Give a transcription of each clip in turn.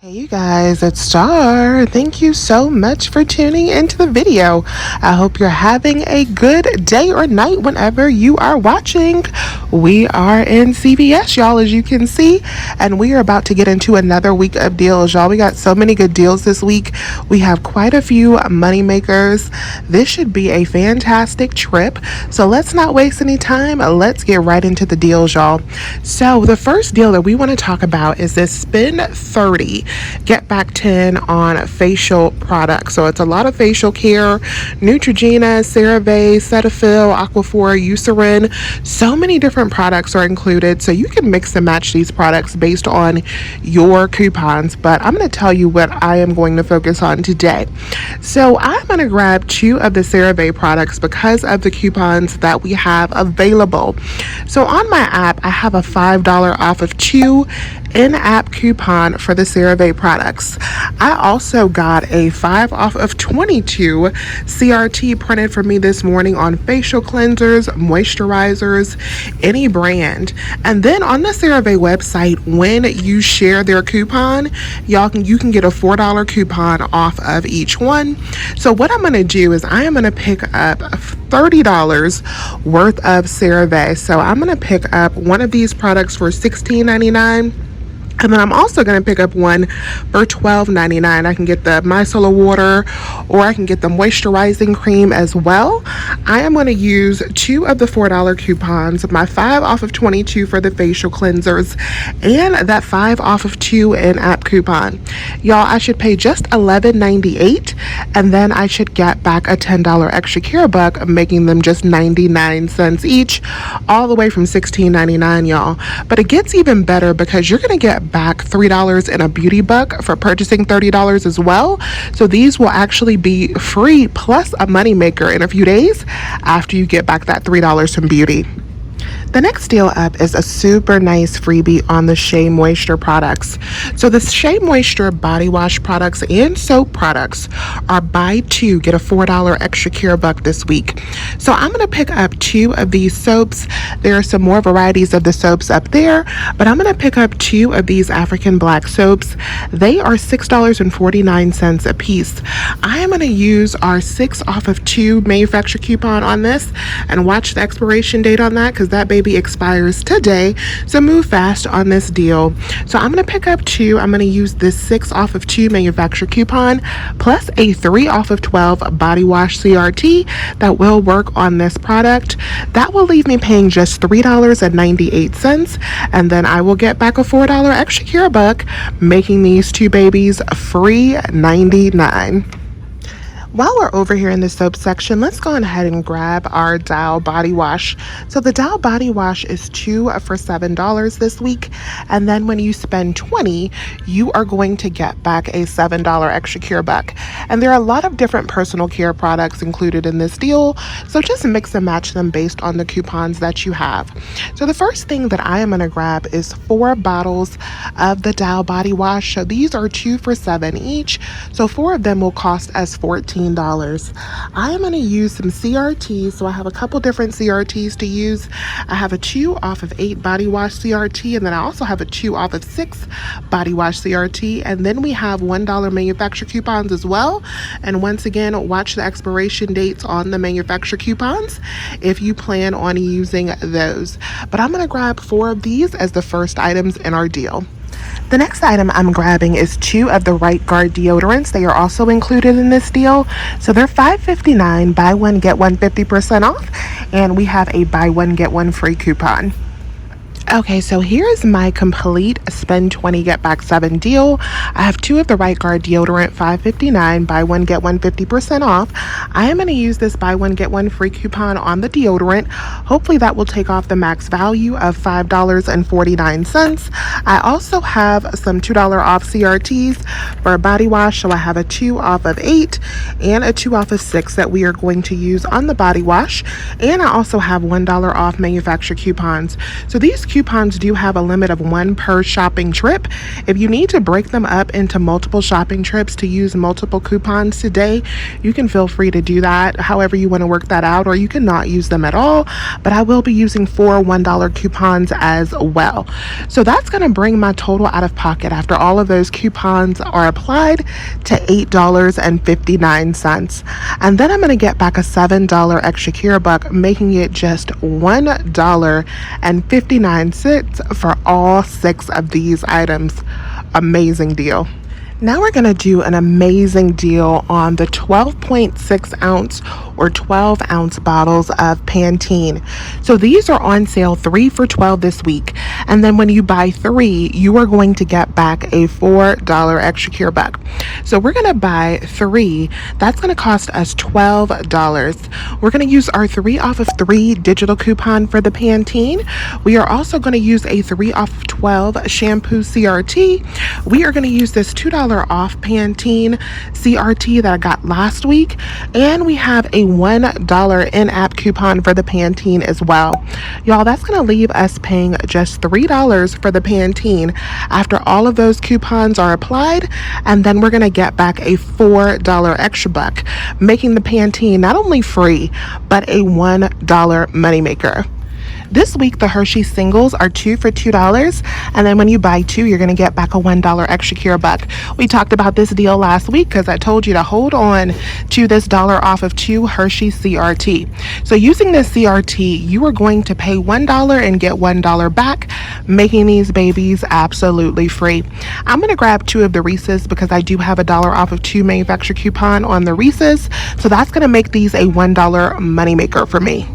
Hey you guys, it's Star. Thank you so much for tuning into the video. I hope you're having a good day or night whenever you are watching. We are in CVS, y'all, as you can see, and we are about to get into another week of deals, y'all. We got so many good deals this week. We have quite a few money makers. This should be a fantastic trip. So let's not waste any time. Let's get right into the deals, y'all. So the first deal that we want to talk about is this spend 30 get back 10 on facial products. So it's a lot of facial care: Neutrogena, CeraVe, Cetaphil, Aquaphor, Eucerin. So many different products are included, so you can mix and match these products based on your coupons, but I'm going to tell you what I am going to focus on today. So I'm going to grab 2 of the CeraVe products because of the coupons that we have available. So on my app, I have a $5 off of 2 in-app coupon for the CeraVe products. I also got a 5 off of 22 CRT printed for me this morning on facial cleansers, moisturizers, any brand. And then on the CeraVe website, when you share their coupon, you can get a $4 coupon off of each one. So what I'm going to do is I am going to pick up $30 worth of CeraVe. So I'm going to pick up one of these products for $16.99. And then I'm also going to pick up one for $12.99. I can get the micellar water, or I can get the moisturizing cream as well. I am going to use 2 of the $4 coupons, my 5 off of 22 for the facial cleansers, and that 5 off of 2 in-app coupon. Y'all, I should pay just $11.98, and then I should get back a $10 extra care buck, making them just 99 cents each, all the way from $16.99, y'all. But it gets even better because you're going to get back $3 in a beauty buck for purchasing $30 as well. So these will actually be free plus a money maker in a few days after you get back that $3 from beauty. The next deal up is a super nice freebie on the Shea Moisture products. So the Shea Moisture body wash products and soap products are buy 2, get a $4 extra care buck this week. So I'm going to pick up 2 of these soaps. There are some more varieties of the soaps up there, but I'm going to pick up 2 of these African black soaps. They are $6.49 a piece. I am going to use our 6 off of 2 manufacturer coupon on this and watch the expiration date on that, because that baby expires today, so move fast on this deal. So I'm going to pick up 2. I'm going to use this 6 off of 2 manufacturer coupon plus a 3 off of 12 body wash CRT that will work on this product. That will leave me paying just $3.98, and then I will get back a $4 extra care buck, making these 2 babies free 99. While we're over here in the soap section, let's go ahead and grab our Dial body wash. So the Dial body wash is 2 for $7 this week, and then when you spend 20, you are going to get back a $7 extra care buck. And there are a lot of different personal care products included in this deal, so just mix and match them based on the coupons that you have. So the first thing that I am going to grab is 4 bottles of the Dial body wash. So these are 2 for $7 each, so 4 of them will cost us $14. I am going to use some CRTs, so I have a couple different CRTs to use. I have a 2 off of 8 body wash CRT, and then I also have a 2 off of 6 body wash CRT, and then we have $1 manufacturer coupons as well. And once again, watch the expiration dates on the manufacturer coupons if you plan on using those. But I'm going to grab 4 of these as the first items in our deal. The next item I'm grabbing is 2 of the Right Guard deodorants. They are also included in this deal. So they're $5.59, buy one, get one 50% off. And we have a buy one, get one free coupon. Okay, so here's my complete spend 20 get back 7 deal. I have 2 of the Right Guard deodorant, $5.59, buy one get one 50% off. I am going to use this buy one get one free coupon on the deodorant. Hopefully that will take off the max value of $5.49. I also have some $2 off CRTs for a body wash, so I have a 2 off of 8 and a 2 off of 6 that we are going to use on the body wash. And I also have $1 off manufacturer coupons. So these coupons coupons do have a limit of one per shopping trip. If you need to break them up into multiple shopping trips to use multiple coupons today, you can feel free to do that however you want to work that out, or you can not use them at all. But I will be using 4 $1 coupons as well. So that's going to bring my total out of pocket after all of those coupons are applied to $8.59. And then I'm going to get back a $7 extra cure buck, making it just $1.59 for all 6 of these items. Amazing deal. Now we're going to do an amazing deal on the 12.6 ounce or 12 ounce bottles of Pantene. So these are on sale 3 for $12 this week. And then when you buy 3, you are going to get back a $4 extra cure buck. So we're going to buy 3. That's going to cost us $12. We're going to use our 3 off of 3 digital coupon for the Pantene. We are also going to use a 3 off of 12 shampoo CRT. We are going to use this $2 off Pantene CRT that I got last week, and we have a $1 in-app coupon for the Pantene as well. Y'all, that's going to leave us paying just $3 for the Pantene after all of those coupons are applied, and then we're going to get back a $4 extra buck, making the Pantene not only free but a $1 moneymaker. This week, the Hershey singles are 2 for $2, and then when you buy 2, you're going to get back a $1 extra cure buck. We talked about this deal last week because I told you to hold on to this $1 off of 2 Hershey CRT. So using this CRT, you are going to pay $1 and get $1 back, making these babies absolutely free. I'm going to grab 2 of the Reese's because I do have a $1 off of 2 manufacturer coupon on the Reese's. So that's going to make these a $1 moneymaker for me.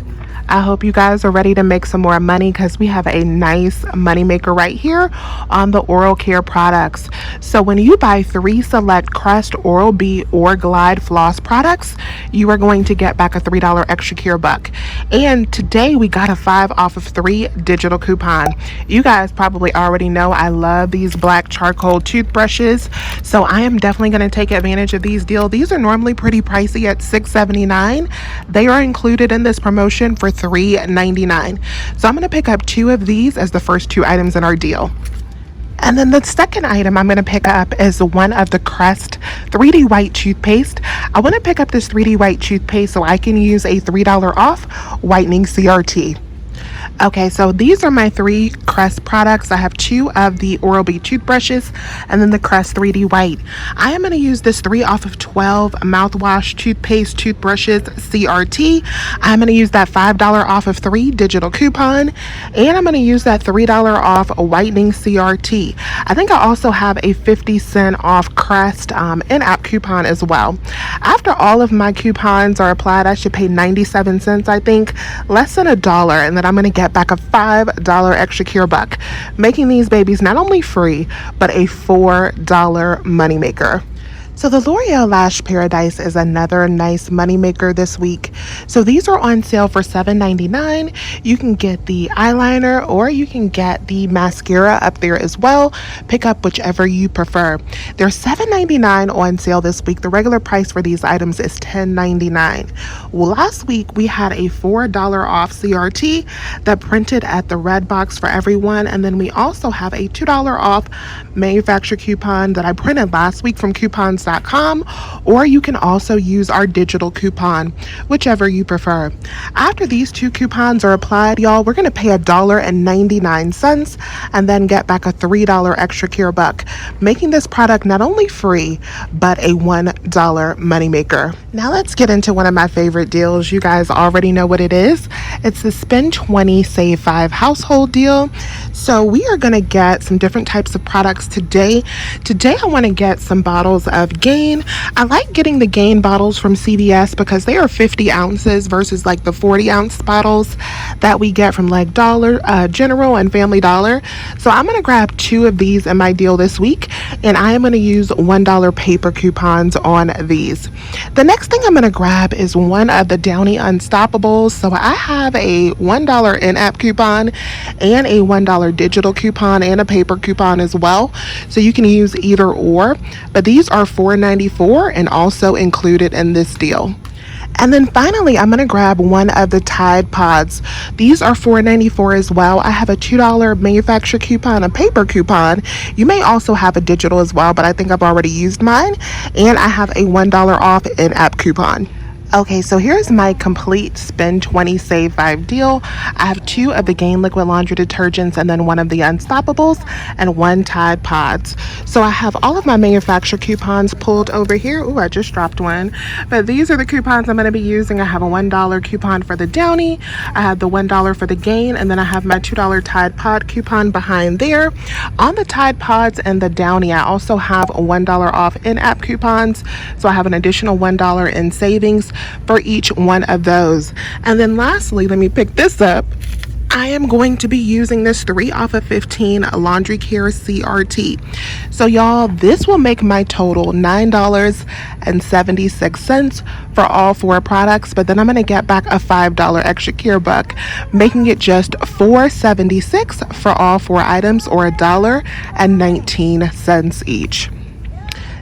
I hope you guys are ready to make some more money because we have a nice moneymaker right here on the oral care products. So when you buy 3 select Crest, Oral-B, or Glide floss products, you are going to get back a $3 extra cure buck. And today we got a 5 off of 3 digital coupon. You guys probably already know I love these black charcoal toothbrushes, so I am definitely going to take advantage of these deals. These are normally pretty pricey at $6.79. They are included in this promotion for $3.99. So I'm going to pick up 2 of these as the first 2 items in our deal. And then the second item I'm going to pick up is one of the Crest 3D White toothpaste. I want to pick up this 3D White toothpaste so I can use a $3 off whitening CRT. Okay, so these are my 3 Crest products. I have 2 of the Oral-B toothbrushes and then the Crest 3D White. I am going to use this 3 off of 12 mouthwash, toothpaste, toothbrushes, CRT. I'm going to use that $5 off of 3 digital coupon, and I'm going to use that $3 off whitening CRT. I think I also have a 50-cent off Crest in-app coupon as well. After all of my coupons are applied, I should pay 97 cents, I think, less than $1, and then I'm going to get back a $5 extra cure buck, making these babies not only free but a $4 moneymaker. So the L'Oreal Lash Paradise is another nice moneymaker this week. So these are on sale for $7.99. You can get the eyeliner or you can get the mascara up there as well. Pick up whichever you prefer. They're $7.99 on sale this week. The regular price for these items is $10.99. Well, last week we had a $4 off CRT that printed at the red box for everyone. And then we also have a $2 off manufacturer coupon that I printed last week from coupons.com, or you can also use our digital coupon, whichever you prefer. After these 2 coupons are applied, y'all, we're going to pay $1.99 and then get back a $3 extra cure buck, making this product not only free but a $1 moneymaker. Now let's get into one of my favorite deals. You guys already know what it is. It's the Spend 20 Save 5 household deal. So we are going to get some different types of products today. Today I want to get some bottles of Gain. I like getting the Gain bottles from CVS because they are 50 ounces versus like the 40 ounce bottles that we get from like Dollar General and Family Dollar. So I'm going to grab 2 of these in my deal this week, and I am going to use $1 paper coupons on these. The next thing I'm going to grab is one of the Downy Unstoppables. So I have a $1 in-app coupon and a $1 digital coupon and a paper coupon as well. So you can use either or, but these are $4.94 and also included in this deal. And then finally, I'm going to grab one of the Tide Pods. These are $4.94 as well. I have a $2 manufacturer coupon, a paper coupon. You may also have a digital as well, but I think I've already used mine. And I have a $1 off in-app coupon. Okay, so here's my complete spend 20 save 5 deal. I have 2 of the Gain liquid laundry detergents and then 1 of the Unstoppables and 1 Tide Pods. So I have all of my manufacturer coupons pulled over here. Ooh, I just dropped one. But these are the coupons I'm going to be using. I have a $1 coupon for the Downy. I have the $1 for the Gain, and then I have my $2 Tide Pod coupon behind there. On the Tide Pods and the Downy, I also have a $1 off in-app coupons. So I have an additional $1 in savings for each one of those. And then lastly, let me pick this up. I am going to be using this 3 off of 15 laundry care CRT. So y'all, this will make my total $9.76 for all 4 products, but then I'm going to get back a $5 extra care buck, making it just $4.76 for all 4 items, or $1.19 each.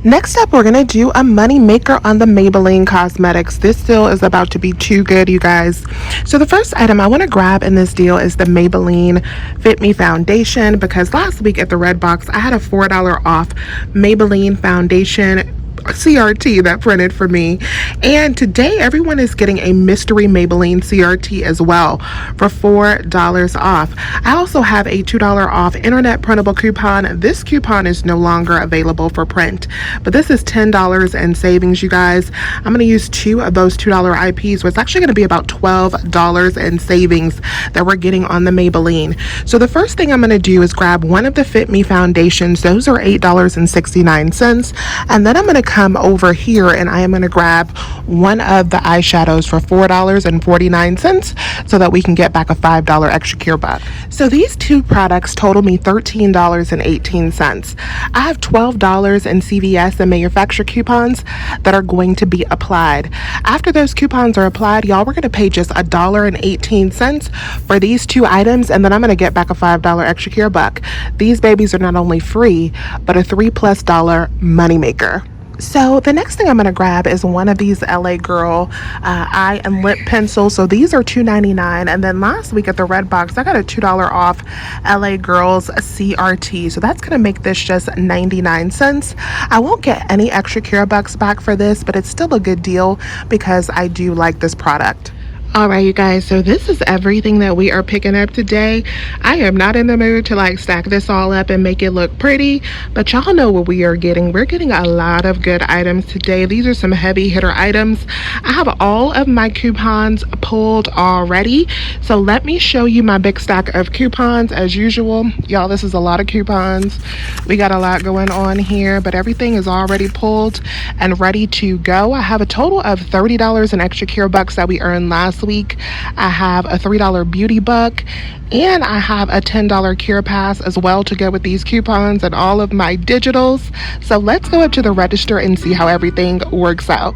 Next up, we're going to do a money maker on the Maybelline Cosmetics. This deal is about to be too good, you guys. So the first item I want to grab in this deal is the Maybelline Fit Me Foundation, because last week at the Red Box, I had a $4 off Maybelline Foundation CRT that printed for me, and today everyone is getting a mystery Maybelline CRT as well for $4 off. I also have a $2 off internet printable coupon. This coupon is no longer available for print, but this is $10 in savings, you guys. I'm going to use 2 of those $2 IPs, so it's actually going to be about $12 in savings that we're getting on the Maybelline. So the first thing I'm going to do is grab one of the Fit Me foundations. Those are $8.69, and then I'm going to come over here and I am going to grab one of the eyeshadows for $4.49 so that we can get back a $5 extra care buck. So these 2 products total me $13.18. I have $12 in CVS and manufacturer coupons that are going to be applied. After those coupons are applied, y'all, we're going to pay just $1.18 for these 2 items, and then I'm going to get back a $5 extra care buck. These babies are not only free, but a $3+ moneymaker. So the next thing I'm going to grab is one of these LA Girl eye and lip pencils. So these are $2.99, and then last week at the Red Box I got a $2 off LA Girls CRT. So that's going to make this just 99 cents. I won't get any extra care bucks back for this, but it's still a good deal because I do like this product. All right, you guys, so this is everything that we are picking up today. I am not in the mood to like stack this all up and make it look pretty, but y'all know what we are getting. We're getting a lot of good items today. These are some heavy hitter items. I have all of my coupons pulled already, so let me show you my big stack of coupons. As usual, y'all, this is a lot of coupons. We got a lot going on here, but everything is already pulled and ready to go. I have a total of $30 in extra care bucks that we earned last week. I have a $3 beauty buck, and I have a $10 care pass as well to go with these coupons and all of my digitals. So let's go up to the register and see how everything works out.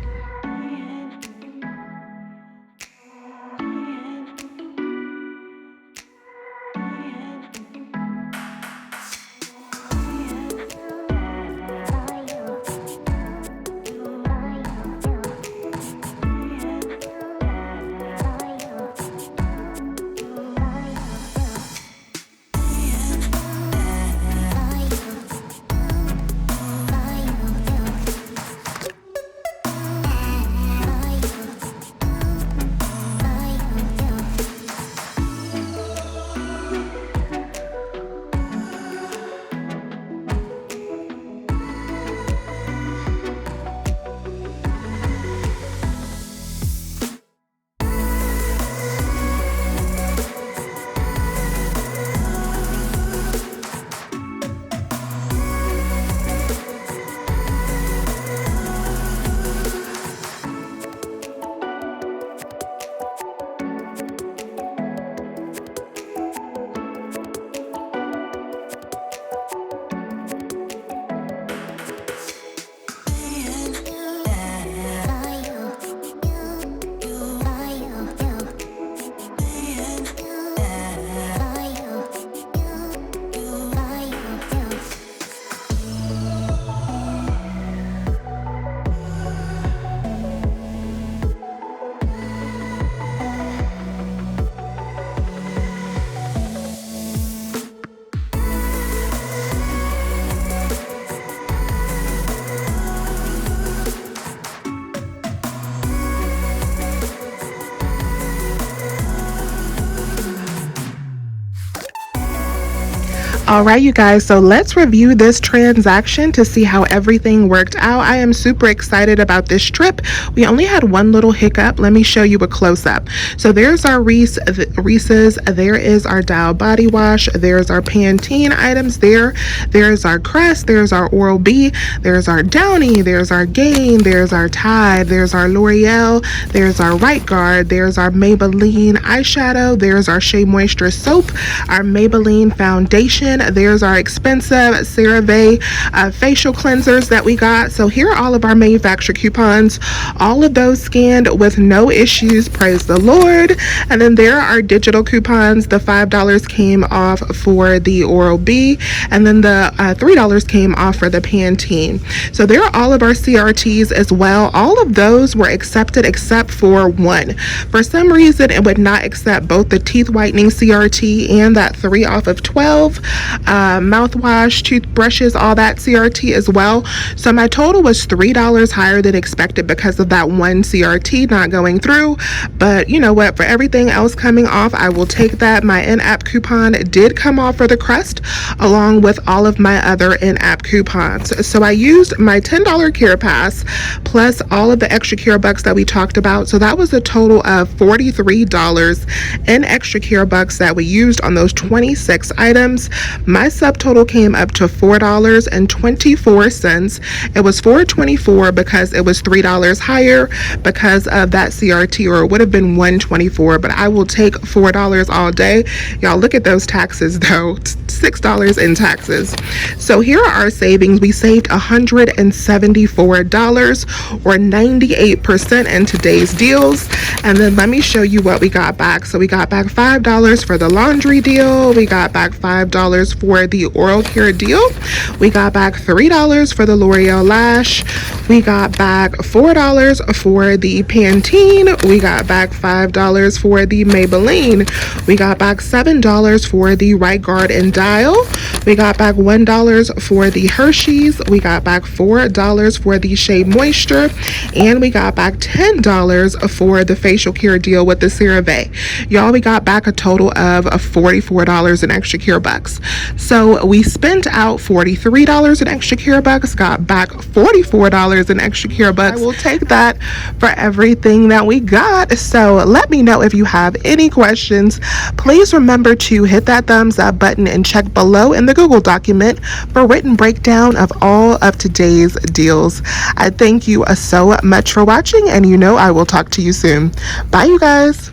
All right, you guys, so let's review this transaction to see how everything worked out. I am super excited about this trip. We only had one little hiccup. Let me show you a close-up. So there's our Reese's, there is our Dial body wash, there's our Pantene items there's our Crest, there's our Oral-B, there's our Downy, there's our Gain, there's our Tide, there's our L'Oreal, there's our Right Guard, there's our Maybelline eyeshadow, there's our Shea Moisture soap, our Maybelline foundation, there's our expensive CeraVe facial cleansers that we got. So here are all of our manufacturer coupons, all of those scanned with no issues, praise the Lord. And then there are digital coupons. The $5 came off for the Oral-B, and then the $3 came off for the Pantene. So there are all of our CRTs as well. All of those were accepted except for one. For some reason, it would not accept both the teeth whitening CRT and that 3 off of 12 mouthwash, toothbrushes, all that CRT as well. So my total was $3 higher than expected because of that one CRT not going through. But you know what, for everything else coming off, I will take that. My in-app coupon did come off for the Crest along with all of my other in-app coupons. So I used my $10 Care Pass plus all of the extra care bucks that we talked about. So that was a total of $43 in extra care bucks that we used on those 26 items. My subtotal came up to $4.24. It was $4.24 because it was $3 higher because of that CRT, or it would have been $1.24, but I will take $4 all day. Y'all, look at those taxes though, $6 in taxes. So here are our savings. We saved $174 or 98% in today's deals. And then let me show you what we got back. So we got back $5 for the laundry deal. We got back $5 for the oral care deal. We got back $3 for the L'Oreal lash. We got back $4 for the Pantene. We got back $5 for the Maybelline. We got back $7 for the Right Guard and Dial. We got back $1 for the Hershey's. We got back $4 for the Shea Moisture. And we got back $10 for the facial care deal with the CeraVe. Y'all, we got back a total of $44 in extra care bucks. So we spent out $43 in extra care bucks, got back $44 in extra care bucks. I will take that for everything that we got. So let me know if you have any questions. Please remember to hit that thumbs up button and check below in the Google document for written breakdown of all of today's deals. I thank you so much for watching, and you know I will talk to you soon. Bye, you guys.